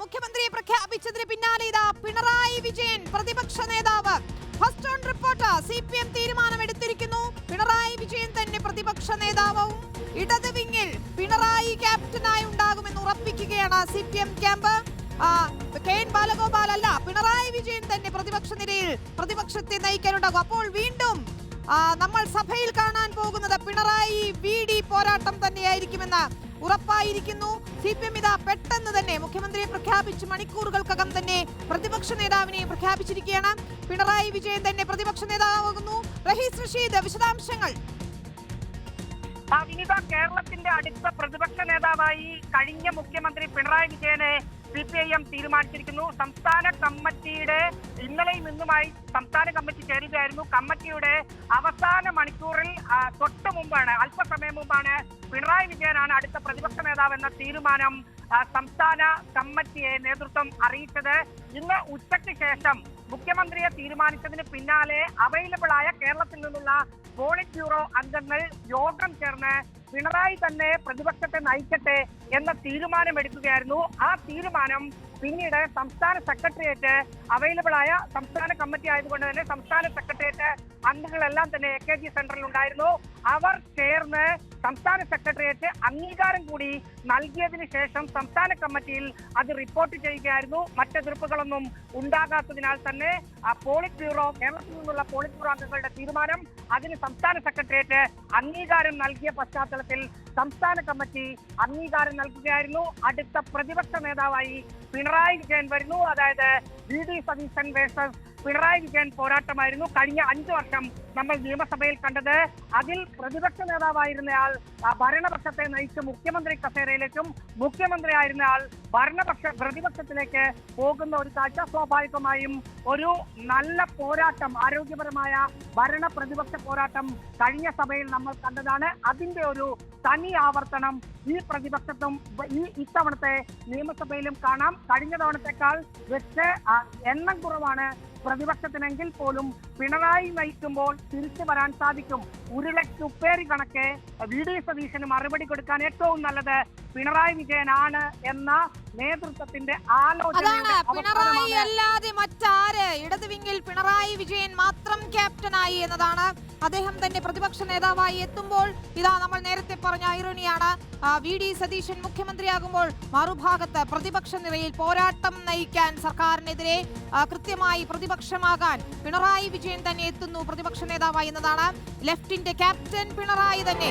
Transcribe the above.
മുഖ്യമന്ത്രിയെ പ്രഖ്യാപിച്ചതിന് പിന്നാലെ ഇതാ പിണറായി വിജയൻ പ്രതിപക്ഷ നേതാവ് ഫസ്റ്റ് ഓൺ റിപ്പോർട്ട്. CPM തീരുമാനമെടുത്തിരിക്കുന്നു. പിണറായി വിജയൻ തന്നെ പ്രതിപക്ഷ നേതാവും ഇടത് വിങ്ങിൽ പിണറായി ക്യാപ്റ്റനായി ഉണ്ടാകുമെന്ന് ഉറപ്പിക്കുകയാണ് CPM ക്യാമ്പ്. KN ബാലഗോപാൽ അല്ല, പിണറായി വിജയൻ തന്നെ പ്രതിപക്ഷ നിരയിൽ പ്രതിപക്ഷത്തെ നയിക്കാനുണ്ടാകും. അപ്പോൾ വീണ്ടും നമ്മൾ സഭയിൽ കാണാൻ പോകുന്നത് പിണറായി VD പോരാട്ടം തന്നെയായിരിക്കുമെന്ന് ഉറപ്പായിരിക്കുന്നു. CPM ഇതാ പെട്ടെന്ന് തന്നെ മുഖ്യമന്ത്രിയെ പ്രഖ്യാപിച്ച് മണിക്കൂറുകൾക്കകം തന്നെ പ്രതിപക്ഷ നേതാവിനെ പ്രഖ്യാപിച്ചിരിക്കുകയാണ്. പിണറായി വിജയൻ തന്നെ പ്രതിപക്ഷ നേതാവാകുന്നു. റഹീസ് റഷീദ്, വിശദാംശങ്ങൾ. വിനിത, കേരളത്തിന്റെ അടുത്ത പ്രതിപക്ഷ നേതാവായി കഴിഞ്ഞ മുഖ്യമന്ത്രി പിണറായി വിജയനെ CPIM തീരുമാനിച്ചിരിക്കുന്നു. സംസ്ഥാന കമ്മിറ്റിയുടെ ഇന്നലെയും ഇന്നുമായി സംസ്ഥാന കമ്മിറ്റി ചേരുകയായിരുന്നു. കമ്മിറ്റിയുടെ അവസാന മണിക്കൂറിൽ തൊട്ട് മുമ്പാണ്, അല്പസമയം മുമ്പാണ് പിണറായി വിജയനാണ് അടുത്ത പ്രതിപക്ഷ നേതാവ് എന്ന തീരുമാനം സംസ്ഥാന കമ്മിറ്റിയെ നേതൃത്വം അറിയിച്ചത്. ഇന്ന് ഉച്ചയ്ക്ക് ശേഷം മുഖ്യമന്ത്രിയെ തീരുമാനിച്ചതിന് പിന്നാലെ അവൈലബിൾ ആയ കേരളത്തിൽ നിന്നുള്ള പോളിറ്റ് ബ്യൂറോ അംഗങ്ങൾ യോഗം ചേർന്ന് പിണറായി തന്നെ പ്രതിപക്ഷത്തെ നയിക്കട്ടെ എന്ന തീരുമാനമെടുക്കുകയായിരുന്നു. ആ തീരുമാനം പിന്നീട് സംസ്ഥാന സെക്രട്ടേറിയറ്റ് അവൈലബിൾ ആയ സംസ്ഥാന കമ്മിറ്റി ആയതുകൊണ്ട് തന്നെ സംസ്ഥാന സെക്രട്ടേറിയറ്റ് അംഗങ്ങളെല്ലാം തന്നെ AKG സെന്ററിൽ ഉണ്ടായിരുന്നു. അവർ ചേർന്ന് സംസ്ഥാന സെക്രട്ടേറിയറ്റ് അംഗീകാരം കൂടി നൽകിയതിനു ശേഷം സംസ്ഥാന കമ്മിറ്റിയിൽ അത് റിപ്പോർട്ട് ചെയ്യുകയായിരുന്നു. മറ്റെതിർപ്പുകളൊന്നും ഉണ്ടാകാത്തതിനാൽ തന്നെ പോളിറ്റ് ബ്യൂറോ, കേരളത്തിൽ നിന്നുള്ള പോളിറ്റ് ബ്യൂറോ അംഗങ്ങളുടെ തീരുമാനം അതിന് സംസ്ഥാന സെക്രട്ടേറിയറ്റ് അംഗീകാരം നൽകിയ പശ്ചാത്തലത്തിൽ സംസ്ഥാന കമ്മിറ്റി അംഗീകാരം നൽകുകയായിരുന്നു. അടുത്ത പ്രതിപക്ഷ നേതാവായി പിണറായി വിജയൻ വരുന്നു. അതായത് VD സതീശൻ വേഴ്സസ് പിണറായി വിജയൻ പോരാട്ടമായിരുന്നു കഴിഞ്ഞ 5 വർഷം നമ്മൾ നിയമസഭയിൽ കണ്ടത്. അതിൽ പ്രതിപക്ഷ നേതാവായിരുന്നയാൾ ഭരണപക്ഷത്തെ നയിച്ച് മുഖ്യമന്ത്രി കസേരയിലേക്കും മുഖ്യമന്ത്രി ആയിരുന്നയാൾ പ്രതിപക്ഷത്തിലേക്ക് പോകുന്ന ഒരു കാഴ്ച സ്വാഭാവികമായും ഒരു നല്ല പോരാട്ടം, ആരോഗ്യപരമായ ഭരണ പ്രതിപക്ഷ പോരാട്ടം കഴിഞ്ഞ സഭയിൽ നമ്മൾ കണ്ടതാണ്. അതിന്റെ ഒരു തനി ആവർത്തനം ഈ പ്രതിപക്ഷത്തും ഇത്തവണത്തെ നിയമസഭയിലും കാണാം. കഴിഞ്ഞ തവണത്തെക്കാൾ വെച്ച് എണ്ണം കുറവാണ് പ്രതിപക്ഷത്തിനെങ്കിൽ പോലും പിണറായി നയിക്കുമ്പോൾ തിരിച്ചു വരാൻ സാധിക്കും. ഉരുളക്കുപ്പേരി കണക്കെ VD സതീശന് മറുപടി കൊടുക്കാൻ ഏറ്റവും നല്ലത് പിണറായി വിജയനാണ് എന്ന നേതൃത്വത്തിന്റെ ആലോചന. പിണറായി അല്ലാതെ മറ്റാര് ഇടത് വിങ്ങിൽ പിണറായി വിജയൻ മാത്രം ക്യാപ്റ്റനായി എന്നതാണ്. അദ്ദേഹം തന്നെ പ്രതിപക്ഷ നേതാവായി എത്തുമ്പോൾ ഇതാ നമ്മൾ നേരത്തെ പറഞ്ഞ ഐറണിയാണ്. VD സതീശൻ മുഖ്യമന്ത്രിയാകുമ്പോൾ മറുഭാഗത്ത് പ്രതിപക്ഷ നിരയിൽ പോരാട്ടം നയിക്കാൻ സർക്കാരിനെതിരെ കൃത്യമായി പ്രതിപക്ഷമാകാൻ പിണറായി വിജയൻ തന്നെ എത്തുന്നു പ്രതിപക്ഷ നേതാവായി എന്നതാണ്. ലെഫ്റ്റിന്റെ ക്യാപ്റ്റൻ പിണറായി തന്നെ